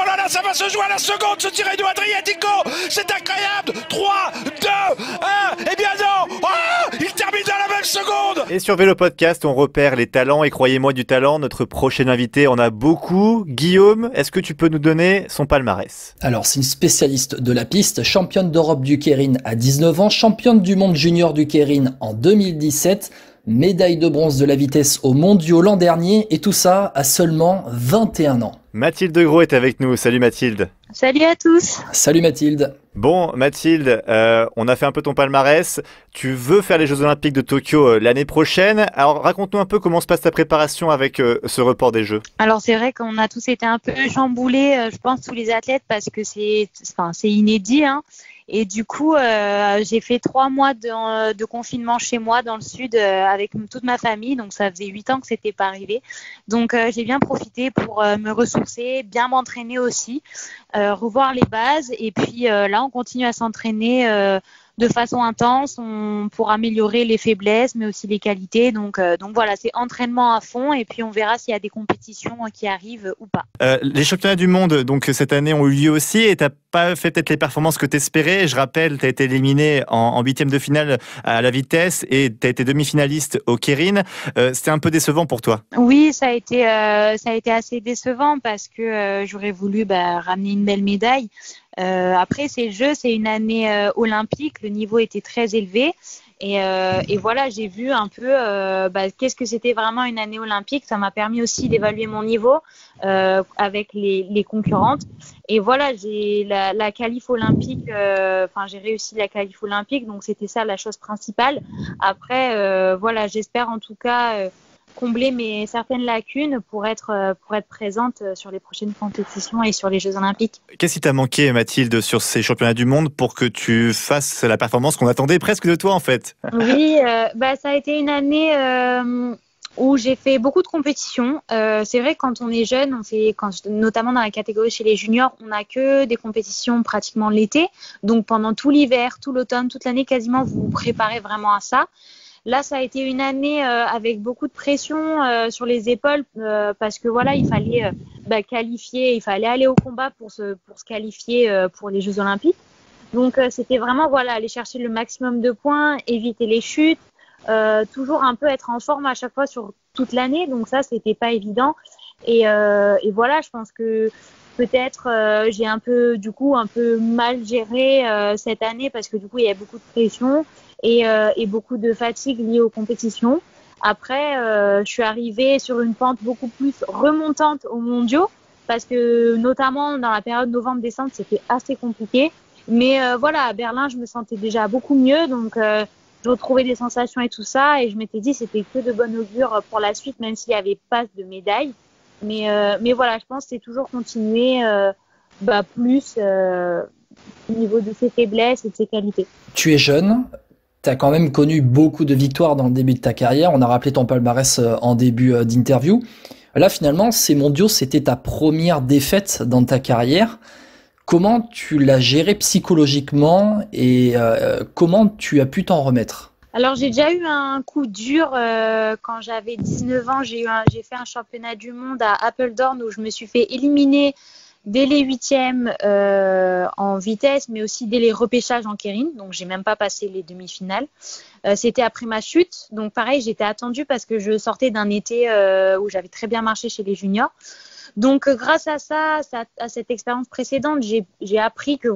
là là, ça va se jouer à la seconde, ce tiré de Adriatico. C'est incroyable. 3, 2, 1. Eh bien non. Il termine dans la même seconde. Et sur Vélo Podcast, on repère les talents. Et croyez-moi, du talent, notre prochain invité en a beaucoup. Guillaume, est-ce que tu peux nous donner son palmarès? Alors, c'est une spécialiste de la piste, championne d'Europe du keirin à 19 ans, championne du monde junior du keirin en 2017, médaille de bronze de la vitesse aux mondiaux l'an dernier, et tout ça à seulement 21 ans. Mathilde Gros est avec nous. Salut Mathilde. Salut à tous. Salut Mathilde. Bon Mathilde, on a fait un peu ton palmarès. Tu veux faire les Jeux Olympiques de Tokyo l'année prochaine. Alors raconte-nous un peu comment se passe ta préparation avec ce report des Jeux. Alors c'est vrai qu'on a tous été un peu chamboulés, je pense tous les athlètes, parce que c'est inédit, hein. Et du coup, j'ai fait 3 mois de confinement chez moi dans le sud avec toute ma famille. Donc, ça faisait 8 ans que c'était pas arrivé. Donc, j'ai bien profité pour me ressourcer, bien m'entraîner aussi, revoir les bases. Et puis là, on continue à s'entraîner de façon intense pour améliorer les faiblesses, mais aussi les qualités. Donc voilà, c'est entraînement à fond. Et puis, on verra s'il y a des compétitions qui arrivent ou pas. Les championnats du monde, donc cette année, ont eu lieu aussi. Et t'as pas fait peut-être les performances que t'espérais. Je rappelle, t'as été éliminé en 8e de finale à la vitesse et t'as été demi-finaliste au keirin. C'était un peu décevant pour toi. Oui, ça a été assez décevant parce que j'aurais voulu ramener une belle médaille. Après, ces Jeux, c'est une année olympique. Le niveau était très élevé. Et voilà, j'ai vu un peu qu'est-ce que c'était vraiment une année olympique. Ça m'a permis aussi d'évaluer mon niveau avec les concurrentes. Et voilà, j'ai la qualif olympique. J'ai réussi la qualif olympique, donc c'était ça la chose principale. Après, voilà, j'espère en tout cas combler certaines lacunes pour être présente sur les prochaines compétitions et sur les Jeux Olympiques. Qu'est-ce qui t'a manqué, Mathilde, sur ces championnats du monde pour que tu fasses la performance qu'on attendait presque de toi, en fait? Oui, ça a été une année où j'ai fait beaucoup de compétitions. C'est vrai que quand on est jeune, notamment dans la catégorie chez les juniors, on n'a que des compétitions pratiquement l'été. Donc pendant tout l'hiver, tout l'automne, toute l'année, quasiment, vous vous préparez vraiment à ça. Là, ça a été une année avec beaucoup de pression sur les épaules parce que voilà, il fallait qualifier, il fallait aller au combat pour se qualifier pour les Jeux Olympiques. Donc, c'était vraiment aller chercher le maximum de points, éviter les chutes, toujours un peu être en forme à chaque fois sur toute l'année. Donc ça, c'était pas évident. Et voilà, je pense que peut-être j'ai un peu mal géré cette année parce que du coup, il y a beaucoup de pression et beaucoup de fatigue liée aux compétitions. Après, je suis arrivée sur une pente beaucoup plus remontante aux mondiaux parce que notamment dans la période novembre-décembre, c'était assez compliqué. Mais à Berlin, je me sentais déjà beaucoup mieux, donc je retrouvais des sensations et tout ça, et je m'étais dit c'était que de bon augure pour la suite, même s'il n'y avait pas de médaille. Mais voilà, je pense que c'est toujours continuer plus au niveau de ses faiblesses et de ses qualités. Tu es jeune, tu as quand même connu beaucoup de victoires dans le début de ta carrière. On a rappelé ton palmarès en début d'interview. Là, finalement, ces mondiaux, c'était ta première défaite dans ta carrière. Comment tu l'as géré psychologiquement et comment tu as pu t'en remettre? Alors, j'ai déjà eu un coup dur quand j'avais 19 ans. J'ai fait un championnat du monde à Apeldoorn où je me suis fait éliminer dès les 8e en vitesse, mais aussi dès les repêchages en keirin. Donc, j'ai même pas passé les demi-finales. C'était après ma chute. Donc, pareil, j'étais attendue parce que je sortais d'un été où j'avais très bien marché chez les juniors. Donc, grâce à ça, à cette expérience précédente, j'ai appris que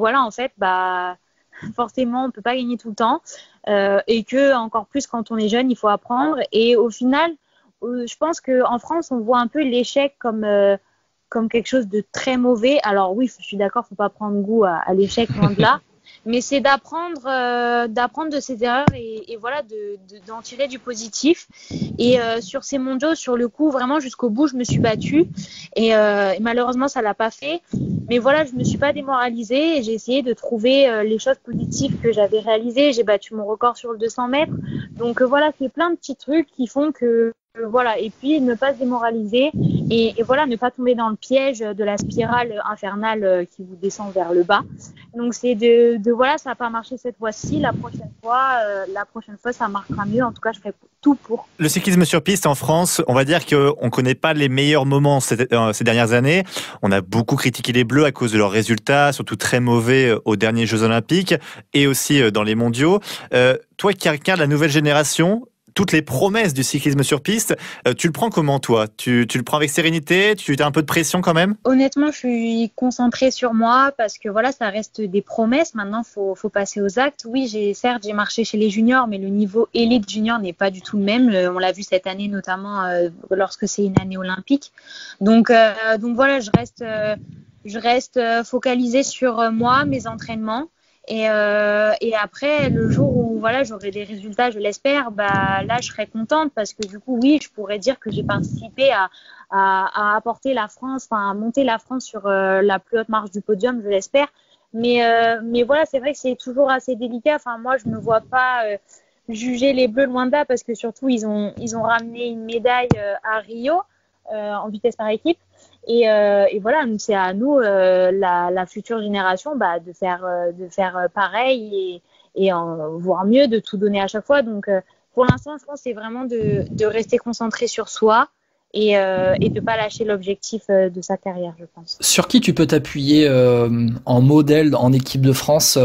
forcément, on peut pas gagner tout le temps et que encore plus quand on est jeune, il faut apprendre. Et au final, je pense qu'en France, on voit un peu l'échec comme quelque chose de très mauvais. Alors oui, je suis d'accord, faut pas prendre goût à l'échec, loin de là. Mais c'est d'apprendre de ses erreurs et voilà, d'en tirer du positif. Et sur ces mondiaux, sur le coup, vraiment jusqu'au bout, je me suis battue. Et malheureusement, ça l'a pas fait. Mais voilà, je me suis pas démoralisée et j'ai essayé de trouver les choses positives que j'avais réalisées. J'ai battu mon record sur le 200 mètres. Donc voilà, c'est plein de petits trucs qui font que voilà, et puis ne pas se démoraliser et voilà, ne pas tomber dans le piège de la spirale infernale qui vous descend vers le bas. Donc c'est voilà, ça n'a pas marché cette fois-ci, la prochaine fois ça marchera mieux. En tout cas, je ferai tout pour. Le cyclisme sur piste en France, on va dire qu'on ne connaît pas les meilleurs moments ces dernières années. On a beaucoup critiqué les Bleus à cause de leurs résultats, surtout très mauvais aux derniers Jeux Olympiques et aussi dans les mondiaux. Toi qui regardes la nouvelle génération, toutes les promesses du cyclisme sur piste, tu le prends comment toi ? Tu le prends avec sérénité ? Tu as un peu de pression quand même ? Honnêtement, je suis concentrée sur moi parce que voilà, ça reste des promesses. Maintenant, faut passer aux actes. Oui, j'ai marché chez les juniors, mais le niveau élite junior n'est pas du tout le même. On l'a vu cette année, notamment lorsque c'est une année olympique. Donc voilà, je reste focalisée sur moi, mes entraînements. Et après, le jour où voilà, j'aurai des résultats, je l'espère, bah là, je serai contente parce que du coup, oui, je pourrais dire que j'ai participé à apporter la France, enfin, à monter la France sur la plus haute marche du podium, je l'espère. Mais voilà, c'est vrai que c'est toujours assez délicat. Enfin, moi, je ne vois pas juger les Bleus loin de là parce que surtout, ils ont ramené une médaille à Rio en vitesse par équipe. Et voilà, c'est à nous, la future génération, bah, de faire pareil et voire mieux, de tout donner à chaque fois. Donc, pour l'instant, je pense que c'est vraiment de rester concentré sur soi et de pas lâcher l'objectif de sa carrière, je pense. Sur qui tu peux t'appuyer en modèle en équipe de France,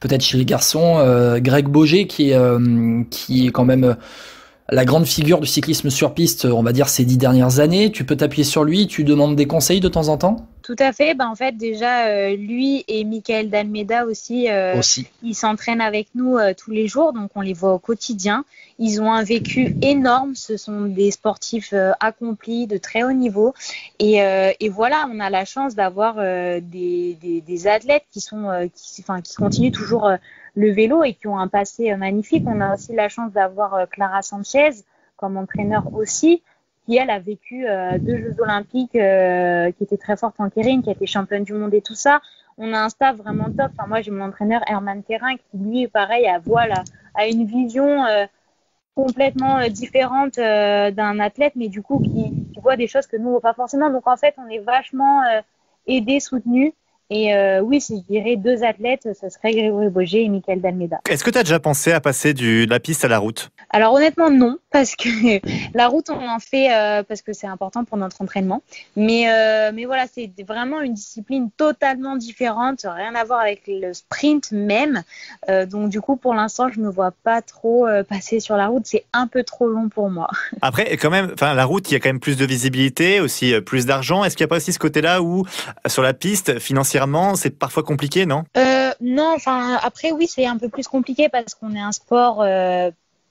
peut-être chez les garçons, Greg Boger qui est quand même la grande figure du cyclisme sur piste, on va dire, ces 10 dernières années. Tu peux t'appuyer sur lui, tu demandes des conseils de temps en temps ? Tout à fait. En fait, déjà, lui et Michael D'Almeida aussi. Ils s'entraînent avec nous tous les jours, donc on les voit au quotidien. Ils ont un vécu énorme. Ce sont des sportifs accomplis, de très haut niveau. Et voilà, on a la chance d'avoir des athlètes qui continuent toujours le vélo et qui ont un passé magnifique. On a aussi la chance d'avoir Clara Sanchez comme entraîneur aussi, qui elle a vécu 2 Jeux Olympiques, qui était très forte en keirin, qui a été championne du monde et tout ça. On a un staff vraiment top. Enfin, moi, j'ai mon entraîneur Herman Terrin qui lui, pareil, a une vision complètement différente d'un athlète, mais du coup qui voit des choses que nous on voit pas forcément. Donc en fait, on est vachement aidés, soutenus. Et oui, si je dirais 2 athlètes, ce serait Grégory Boger et Michael D'Almeida. Est-ce que tu as déjà pensé à passer de la piste à la route ? Alors honnêtement non, parce que la route on en fait parce que c'est important pour notre entraînement. Mais voilà, c'est vraiment une discipline totalement différente, rien à voir avec le sprint même. Donc du coup pour l'instant je me vois pas trop passer sur la route, c'est un peu trop long pour moi. Après quand même, la route, il y a quand même plus de visibilité, aussi plus d'argent. Est-ce qu'il n'y a pas aussi ce côté-là où sur la piste financièrement c'est parfois compliqué, non ? Non, après oui c'est un peu plus compliqué parce qu'on est un sport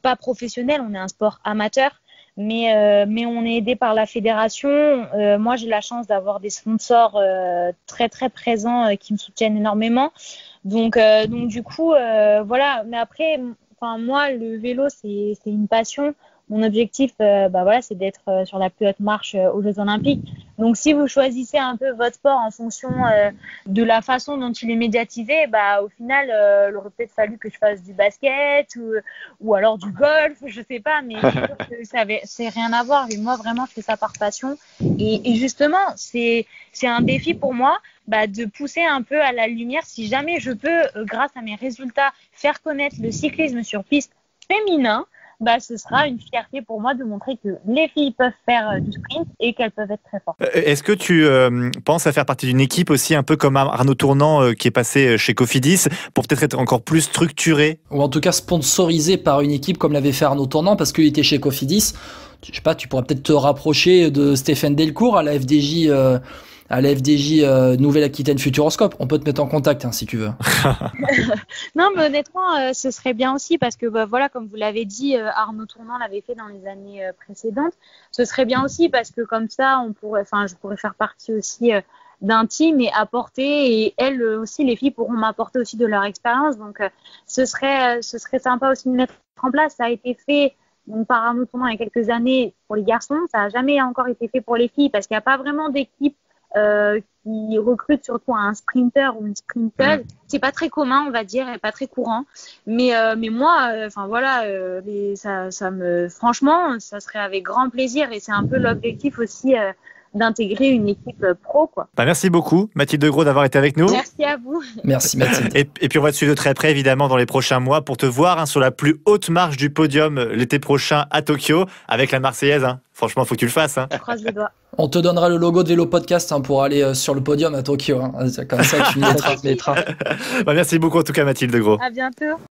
pas professionnel, on est un sport amateur, mais on est aidé par la fédération. Moi, j'ai la chance d'avoir des sponsors très très présents qui me soutiennent énormément. Donc du coup, voilà. Mais après, moi, le vélo, c'est une passion. Mon objectif, c'est d'être sur la plus haute marche aux Jeux Olympiques. Donc, si vous choisissez un peu votre sport en fonction de la façon dont il est médiatisé, au final, il aurait peut-être fallu que je fasse du basket ou alors du golf, je sais pas, mais c'est rien à voir. Et moi, vraiment, je fais ça par passion. Et justement, c'est un défi pour moi de pousser un peu à la lumière, si jamais je peux, grâce à mes résultats, faire connaître le cyclisme sur piste féminin. Ce sera une fierté pour moi de montrer que les filles peuvent faire du sprint et qu'elles peuvent être très fortes. Est-ce que tu penses à faire partie d'une équipe aussi un peu comme Arnaud Tournant qui est passé chez Cofidis pour peut-être être encore plus structuré ? Ou en tout cas sponsorisé par une équipe comme l'avait fait Arnaud Tournant parce qu'il était chez Cofidis. Je sais pas, tu pourrais peut-être te rapprocher de Stéphane Delcourt à la FDJ Nouvelle-Aquitaine Futuroscope. On peut te mettre en contact si tu veux. Non, mais honnêtement, ce serait bien aussi parce que voilà, comme vous l'avez dit, Arnaud Tournant l'avait fait dans les années précédentes. Ce serait bien aussi parce que comme ça, je pourrais faire partie aussi d'un team et apporter, et elles aussi, les filles pourront m'apporter aussi de leur expérience. Donc, ce serait sympa aussi de mettre en place. Ça a été fait par Arnaud Tournant il y a quelques années pour les garçons. Ça n'a jamais encore été fait pour les filles parce qu'il n'y a pas vraiment d'équipe qui recrutent surtout un sprinter ou une sprinteuse. C'est pas très commun, on va dire, et pas très courant. Mais moi, enfin voilà, franchement, ça serait avec grand plaisir, et c'est un peu l'objectif aussi d'intégrer une équipe pro, quoi. Merci beaucoup, Mathilde Gros, d'avoir été avec nous. Merci à vous. Merci Mathilde. Et puis on va te suivre de très près, évidemment, dans les prochains mois pour te voir sur la plus haute marche du podium l'été prochain à Tokyo avec la Marseillaise. Franchement, faut que tu le fasses. Je croise les doigts. On te donnera le logo de Vélo Podcast pour aller sur le podium à Tokyo. Comme ça, tu mettras. Merci beaucoup en tout cas, Mathilde Gros. À bientôt.